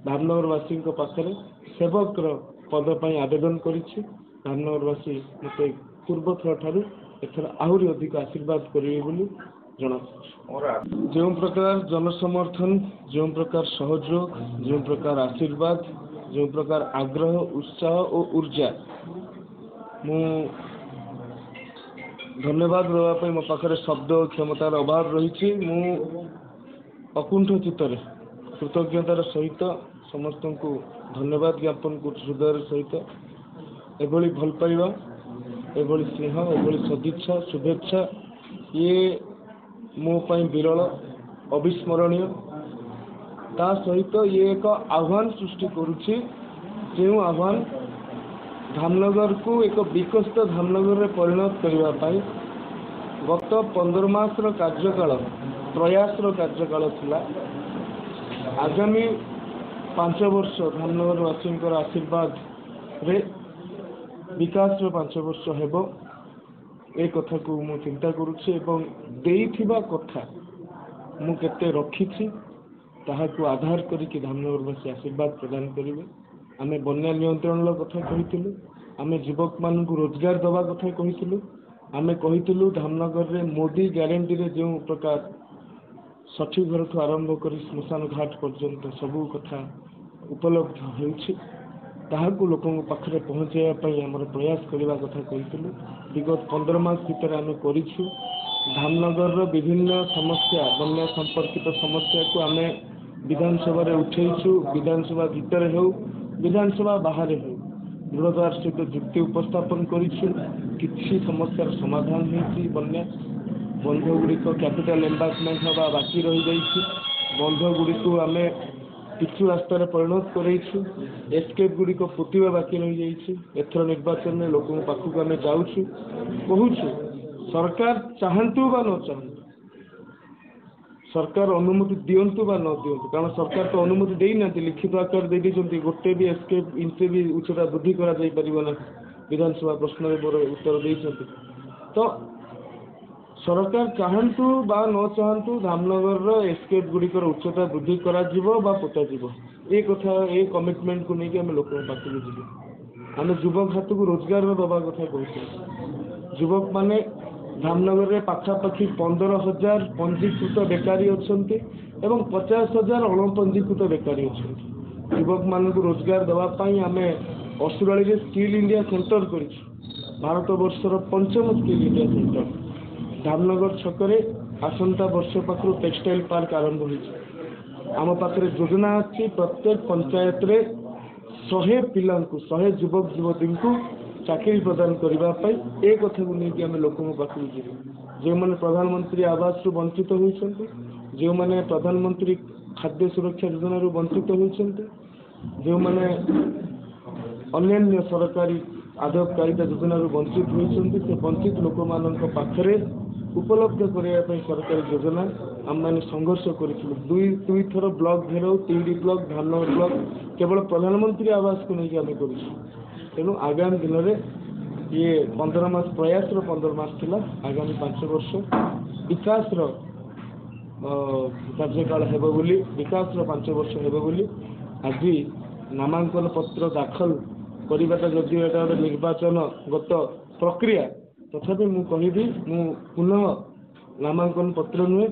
धामनगरवासी पाखे सेवक पद पर आवेदन करिछि। धामनगरवासी मत पूर्व थर ठारू एथर आहरी अधिक आशीर्वाद करेंगे बोली जना। जो प्रकार जनसमर्थन, जो प्रकार सहयोग, जो प्रकार आशीर्वाद, जो प्रकार आग्रह, उत्साह और ऊर्जा मु धन्यवाद देवाई मो पाखे शब्द क्षमतार अभाव रही। मु अकुंठ चित्तर कृतज्ञतार सहित समस्त को धन्यवाद ज्ञापन कर हृदय सहित एभली भल पाइबा, एभली स्नेह, एभली सदिच्छा, शुभेच्छा ये मो पाई विरल, अविस्मरणीय। ता सहित ये एक आह्वान सृष्टि करुछि, जो आह्वान धामनगर को एक विकसित धामनगर में परिणत करने गत 15 मास कार्यकाल प्रयास कार्यकाल थिला। आगामी 5 वर्ष धामनगरवासी आशीर्वाद रे विकास 5 वर्ष हेबो ए कथा को मु चिंता करुछि एवं देइथिबा कथा मु केते रखिछि ताहाकु आधार करिकि धामनगरवासी आशीर्वाद प्रदान करिवे। आमे बन्या नियंत्रण कथा कहिथिलु, आमे युवक मान को रोजगार दवा कथा कहिथिलु, आमे कहिथिलु धामनगर रे मोदी ग्यारंटी रे जो प्रकार 60 घर ठू आरंभ करी श्मशान घाट पर्यंत सबू कथा उपलब्ध होउछि ताहाकु लोकों पाखरे पहुँचाइया पई हमर प्रयास करबा कथा कहिथिलु। विगत 15 मास भीतर आमे करिछु। धामनगर रो विभिन्न समस्या, बन्या संपर्कित समस्या को आमे विधानसभा रे उठेइछु। विधानसभा भीतर हो, विधानसभा बाहर हो, दृढ़तार सहित जुक्ति उपस्थापन करिछु। किछि समस्यार समाधान होइछि। बन्या बंध गुड़िक कैपिटल एम्बार्कमेंट हवा बाकी रही जाइछि। बंध गुड़िक आमे पिछु रास्तार परिणत करेइछु। एस्केप गुड़िक पोतिबा बाकी रही जाइछि। एथर निर्वाचन में लोकों पाखक आमे जाउछु, कहूछु सरकार चाहंतु बा न चाहंतु, सरकार अनुमति दियंतु बा न दियंतु, कारण सरकार तो अनुमति देई नांती, लिखित आकार दे दिसंती। गोटे भी एस्केप इंचे भी उच्चता वृद्धि करा जाई परिबो ना। विधानसभा प्रश्न रे मोर उत्तर देइसंती। तो सरकार चाहंतु बा न चाहंतु धामनगर रो एस्केप गुड़िकर उच्चता वृद्धि करा जिवो बा पोता जिवो, ए कथा ए कमिटमेंट को लेके हम लोक पाखक जिवो। आम युवक हाथ को रोजगार दबा कथा कहते। युवक माने धामनगर में पाखापाखि 15,000 पंजीकृत बेकारी अच्छे एवं 50,000 अणपंजीकृत बेकारी अच्छे। युवक मान को रोजगार दवापाई आम असुराली स्किल इंडिया सेंटर कर भारत वर्षर 5म स्किल इंडिया सेंटर धामनगर छकरे आसंता वर्ष पाखु टेक्सटाइल पार्क आरंभ हो। आम पाखे योजना अच्छी प्रत्येक पंचायत रे 100 पिला 100 युवक युवती को चाकरी प्रदान करने एक कथा को लेकिन आम लोकों पाखु जीव। जो मैंने प्रधानमंत्री आवास रु वंचित होती, जो मैंने प्रधानमंत्री खाद्य सुरक्षा योजना रु वंचित होती, जो मैंने अन्य सरकारी आदबकारिता योजना रु वंचित होती, से वंचित लोक मान पाखरे उपलब्ध करने सरकारी योजना आम मैंने संघर्ष करूँ। दुई थर ब्लॉक घेराव 3 ब्लॉक धामनगर ब्लॉक केवल प्रधानमंत्री आवास को लेकिन आम कर। तेणु आगामी दिन में ये 15 मास प्रयास 15 मास थिला। आगामी 5 वर्ष विकास कार्यकाल हेबो बोली, विकास 5 वर्ष हेबो बोली आज नामांकन पत्र दाखल करवाटा जदि एटा निर्वाचन गत प्रक्रिया तथापि मु कहिबी मु पुनः नामांकन पत्र नुहे